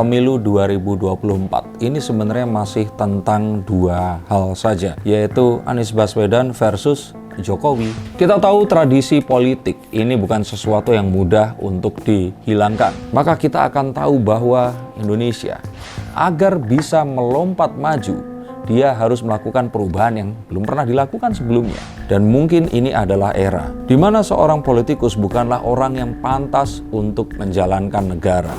pemilu 2024 ini sebenarnya masih tentang dua hal saja, yaitu Anies Baswedan versus Jokowi. Kita tahu tradisi politik ini bukan sesuatu yang mudah untuk dihilangkan. Maka kita akan tahu bahwa Indonesia agar bisa melompat maju, dia harus melakukan perubahan yang belum pernah dilakukan sebelumnya. Dan mungkin ini adalah era di mana seorang politikus bukanlah orang yang pantas untuk menjalankan negara.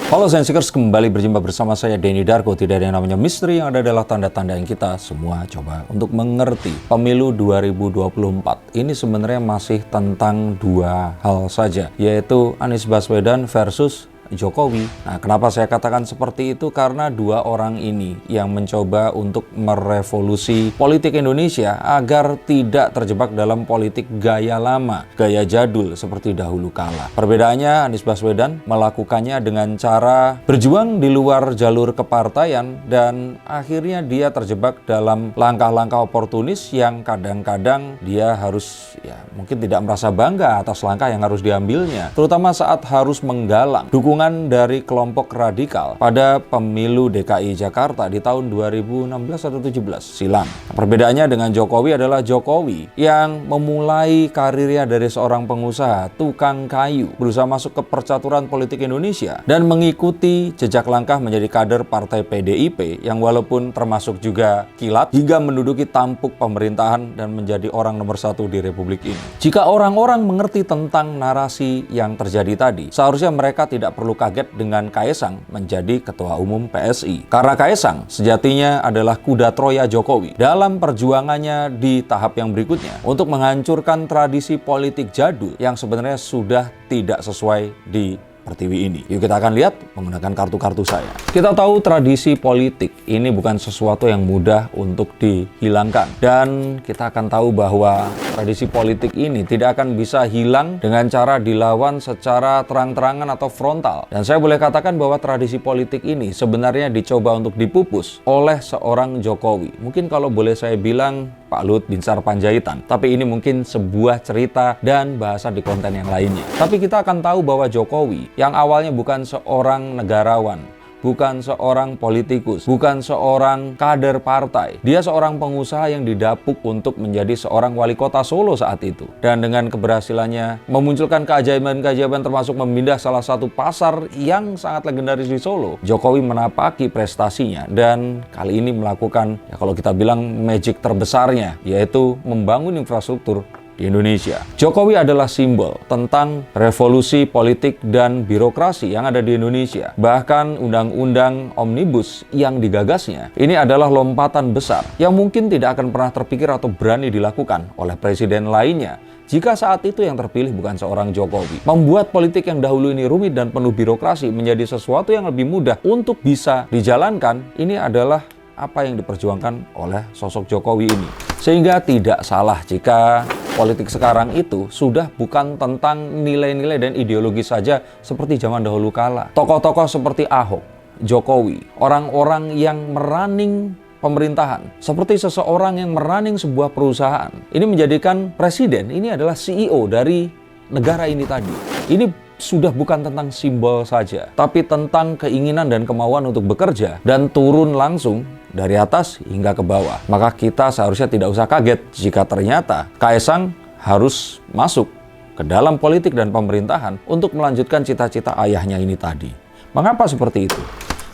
Halo Sensikers, kembali berjumpa bersama saya Denny Darko. Tidak ada yang namanya misteri, yang ada adalah tanda-tanda yang kita semua coba untuk mengerti. Pemilu 2024 ini sebenarnya masih tentang dua hal saja, yaitu Anies Baswedan versus Jokowi. Nah, kenapa saya katakan seperti itu? Karena dua orang ini yang mencoba untuk merevolusi politik Indonesia agar tidak terjebak dalam politik gaya lama, gaya jadul seperti dahulu kala. Perbedaannya, Anies Baswedan melakukannya dengan cara berjuang di luar jalur kepartaian dan akhirnya dia terjebak dalam langkah-langkah oportunis yang kadang-kadang dia harus mungkin tidak merasa bangga atas langkah yang harus diambilnya, terutama saat harus menggalang dukungan dari kelompok radikal pada pemilu DKI Jakarta di tahun 2016 atau 17 silam. Perbedaannya dengan Jokowi adalah Jokowi yang memulai karirnya dari seorang pengusaha tukang kayu, berusaha masuk ke percaturan politik Indonesia dan mengikuti jejak langkah menjadi kader partai PDIP yang walaupun termasuk juga kilat hingga menduduki tampuk pemerintahan dan menjadi orang nomor satu di Republik ini. Jika orang-orang mengerti tentang narasi yang terjadi tadi, seharusnya mereka tidak perlu kaget dengan Kaesang menjadi ketua umum PSI. Karena Kaesang sejatinya adalah kuda Troya Jokowi dalam perjuangannya di tahap yang berikutnya untuk menghancurkan tradisi politik jadul yang sebenarnya sudah tidak sesuai di Pertiwi ini. Yuk kita akan lihat menggunakan kartu-kartu saya. Kita tahu tradisi politik ini bukan sesuatu yang mudah untuk dihilangkan. Dan kita akan tahu bahwa tradisi politik ini tidak akan bisa hilang dengan cara dilawan secara terang-terangan atau frontal. Dan saya boleh katakan bahwa tradisi politik ini sebenarnya dicoba untuk dipupus oleh seorang Jokowi. Mungkin kalau boleh saya bilang Pak Luhut Binsar Panjaitan. Tapi ini mungkin sebuah cerita dan bahasa di konten yang lainnya. Tapi kita akan tahu bahwa Jokowi yang awalnya bukan seorang negarawan, bukan seorang politikus, bukan seorang kader partai. Dia seorang pengusaha yang didapuk untuk menjadi seorang wali kota Solo saat itu. Dan dengan keberhasilannya memunculkan keajaiban-keajaiban termasuk memindah salah satu pasar yang sangat legendaris di Solo, Jokowi menapaki prestasinya dan kali ini melakukan, kalau kita bilang magic terbesarnya, yaitu membangun infrastruktur di Indonesia. Jokowi adalah simbol tentang revolusi politik dan birokrasi yang ada di Indonesia. Bahkan undang-undang omnibus yang digagasnya ini adalah lompatan besar yang mungkin tidak akan pernah terpikir atau berani dilakukan oleh presiden lainnya jika saat itu yang terpilih bukan seorang Jokowi. Membuat politik yang dahulu ini rumit dan penuh birokrasi menjadi sesuatu yang lebih mudah untuk bisa dijalankan, ini adalah apa yang diperjuangkan oleh sosok Jokowi ini. Sehingga tidak salah jika politik sekarang itu sudah bukan tentang nilai-nilai dan ideologi saja seperti zaman dahulu kala. Tokoh-tokoh seperti Ahok, Jokowi, orang-orang yang meraning pemerintahan, seperti seseorang yang meraning sebuah perusahaan. Ini menjadikan presiden ini adalah CEO dari negara ini tadi. Ini sudah bukan tentang simbol saja, tapi tentang keinginan dan kemauan untuk bekerja dan turun langsung dari atas hingga ke bawah. Maka kita seharusnya tidak usah kaget jika ternyata Kaesang harus masuk ke dalam politik dan pemerintahan untuk melanjutkan cita-cita ayahnya ini tadi. Mengapa seperti itu?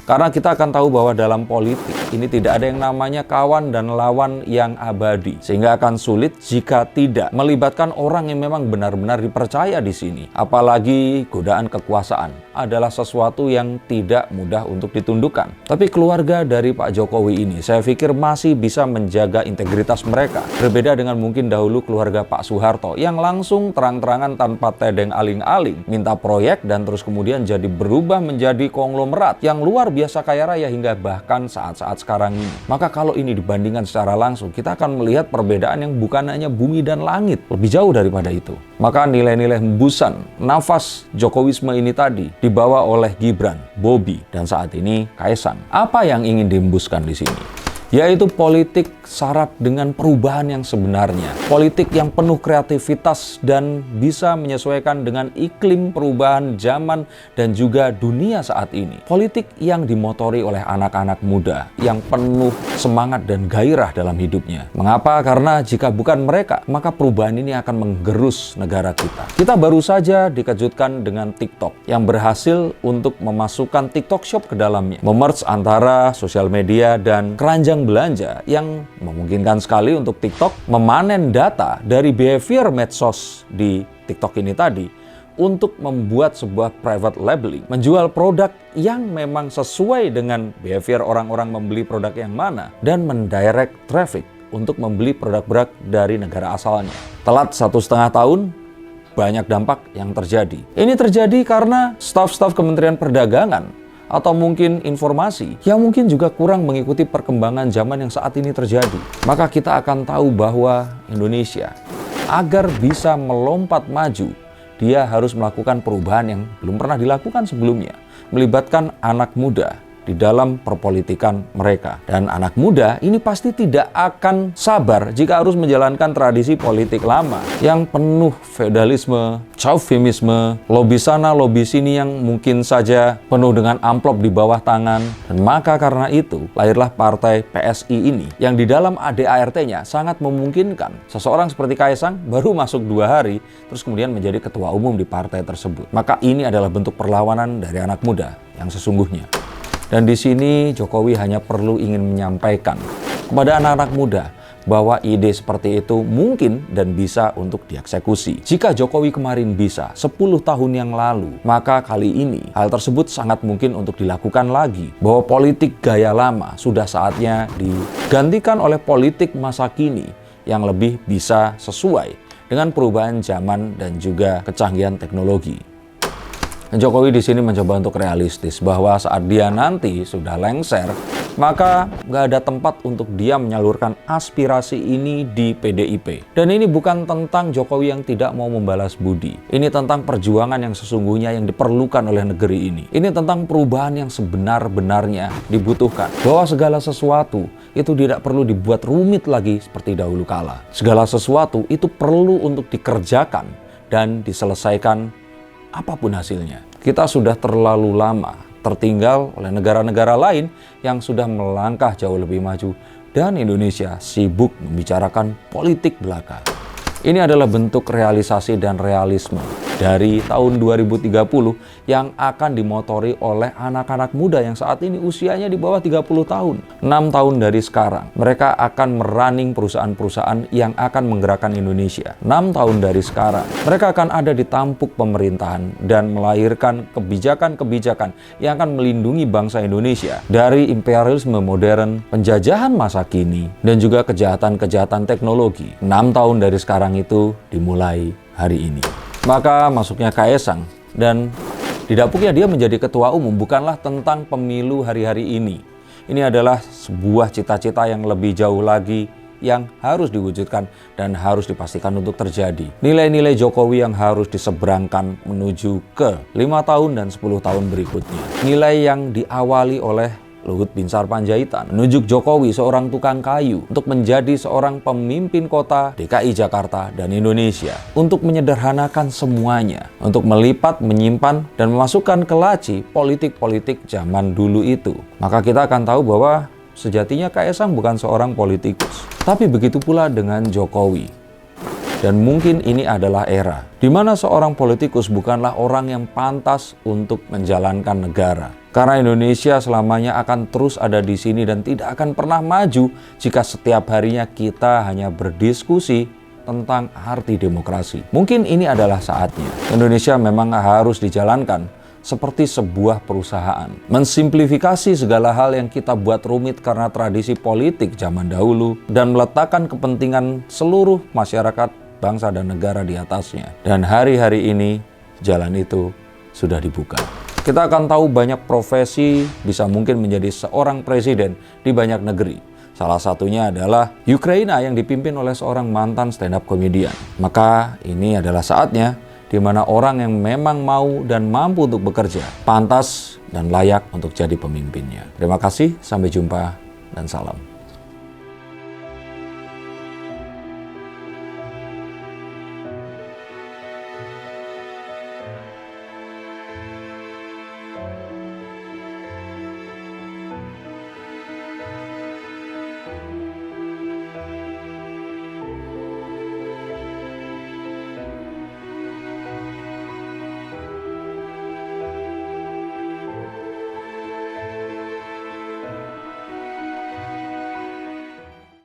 Karena kita akan tahu bahwa dalam politik ini tidak ada yang namanya kawan dan lawan yang abadi. Sehingga akan sulit jika tidak melibatkan orang yang memang benar-benar dipercaya di sini. Apalagi godaan kekuasaan adalah sesuatu yang tidak mudah untuk ditundukkan. Tapi keluarga dari Pak Jokowi ini saya pikir masih bisa menjaga integritas mereka. Berbeda dengan mungkin dahulu keluarga Pak Soeharto yang langsung terang-terangan tanpa tedeng aling-aling minta proyek dan terus kemudian jadi berubah menjadi konglomerat yang luar biasa kaya raya hingga bahkan saat-saat sekarang ini. Maka kalau ini dibandingkan secara langsung, kita akan melihat perbedaan yang bukan hanya bumi dan langit, lebih jauh daripada itu. Maka nilai-nilai hembusan nafas Jokowisme ini tadi dibawa oleh Gibran, Bobi, dan saat ini Kaesang. Apa yang ingin dihembuskan di sini? yaitu politik syarat dengan perubahan yang sebenarnya. Politik yang penuh kreativitas dan bisa menyesuaikan dengan iklim perubahan zaman dan juga dunia saat ini. Politik yang dimotori oleh anak-anak muda yang penuh semangat dan gairah dalam hidupnya. Mengapa? Karena jika bukan mereka, maka perubahan ini akan menggerus negara kita. Kita baru saja dikejutkan dengan TikTok yang berhasil untuk memasukkan TikTok Shop ke dalamnya. Memerge antara sosial media dan keranjang belanja yang memungkinkan sekali untuk TikTok memanen data dari behavior medsos di TikTok ini tadi untuk membuat sebuah private labeling, menjual produk yang memang sesuai dengan behavior orang-orang membeli produk yang mana, dan mendirect traffic untuk membeli produk-produk dari negara asalnya. Telat 1,5 tahun, banyak dampak yang terjadi. Ini terjadi karena staf-staf Kementerian Perdagangan atau mungkin informasi yang mungkin juga kurang mengikuti perkembangan zaman yang saat ini terjadi. Maka kita akan tahu bahwa Indonesia agar bisa melompat maju, dia harus melakukan perubahan yang belum pernah dilakukan sebelumnya, melibatkan anak muda di dalam perpolitikan mereka. Dan anak muda ini pasti tidak akan sabar jika harus menjalankan tradisi politik lama yang penuh feodalisme, chauvinisme, lobby sana, lobby sini yang mungkin saja penuh dengan amplop di bawah tangan. Dan maka karena itu, lahirlah partai PSI ini yang di dalam ADART-nya sangat memungkinkan seseorang seperti Kaesang baru masuk 2 hari, terus kemudian menjadi ketua umum di partai tersebut. Maka ini adalah bentuk perlawanan dari anak muda yang sesungguhnya. Dan di sini Jokowi hanya perlu ingin menyampaikan kepada anak-anak muda bahwa ide seperti itu mungkin dan bisa untuk dieksekusi. Jika Jokowi kemarin bisa 10 tahun yang lalu, maka kali ini hal tersebut sangat mungkin untuk dilakukan lagi. Bahwa politik gaya lama sudah saatnya digantikan oleh politik masa kini yang lebih bisa sesuai dengan perubahan zaman dan juga kecanggihan teknologi. Jokowi di sini mencoba untuk realistis bahwa saat dia nanti sudah lengser, maka nggak ada tempat untuk dia menyalurkan aspirasi ini di PDIP. Dan ini bukan tentang Jokowi yang tidak mau membalas budi. Ini tentang perjuangan yang sesungguhnya yang diperlukan oleh negeri ini. Ini tentang perubahan yang sebenar-benarnya dibutuhkan. Bahwa segala sesuatu itu tidak perlu dibuat rumit lagi seperti dahulu kala. Segala sesuatu itu perlu untuk dikerjakan dan diselesaikan apapun hasilnya. Kita sudah terlalu lama tertinggal oleh negara-negara lain yang sudah melangkah jauh lebih maju, dan Indonesia sibuk membicarakan politik belaka. Ini adalah bentuk realisasi dan realisme dari tahun 2030 yang akan dimotori oleh anak-anak muda yang saat ini usianya di bawah 30 tahun. 6 tahun dari sekarang, mereka akan merunning perusahaan-perusahaan yang akan menggerakkan Indonesia. 6 tahun dari sekarang, mereka akan ada di tampuk pemerintahan dan melahirkan kebijakan-kebijakan yang akan melindungi bangsa Indonesia dari imperialisme modern, penjajahan masa kini, dan juga kejahatan-kejahatan teknologi. 6 tahun dari sekarang itu dimulai hari ini. Maka masuknya Kaesang dan didapuknya dia menjadi ketua umum bukanlah tentang pemilu hari-hari ini. Ini adalah sebuah cita-cita yang lebih jauh lagi yang harus diwujudkan dan harus dipastikan untuk terjadi. Nilai-nilai Jokowi yang harus diseberangkan menuju ke 5 tahun dan 10 tahun berikutnya. Nilai yang diawali oleh Luhut Binsar Panjaitan menunjuk Jokowi seorang tukang kayu untuk menjadi seorang pemimpin kota DKI Jakarta dan Indonesia, untuk menyederhanakan semuanya, untuk melipat, menyimpan, dan memasukkan ke laci politik-politik zaman dulu itu. Maka kita akan tahu bahwa sejatinya Kaesang bukan seorang politikus, tapi begitu pula dengan Jokowi. Dan mungkin ini adalah era di mana seorang politikus bukanlah orang yang pantas untuk menjalankan negara. Karena Indonesia selamanya akan terus ada di sini dan tidak akan pernah maju jika setiap harinya kita hanya berdiskusi tentang arti demokrasi. Mungkin ini adalah saatnya. Indonesia memang harus dijalankan seperti sebuah perusahaan. Mensimplifikasi segala hal yang kita buat rumit karena tradisi politik zaman dahulu dan meletakkan kepentingan seluruh masyarakat, bangsa dan negara di atasnya. Dan hari-hari ini jalan itu sudah dibuka. Kita akan tahu banyak profesi bisa mungkin menjadi seorang presiden di banyak negeri. Salah satunya adalah Ukraina yang dipimpin oleh seorang mantan stand-up comedian. Maka ini adalah saatnya di mana orang yang memang mau dan mampu untuk bekerja, pantas dan layak untuk jadi pemimpinnya. Terima kasih, sampai jumpa dan salam.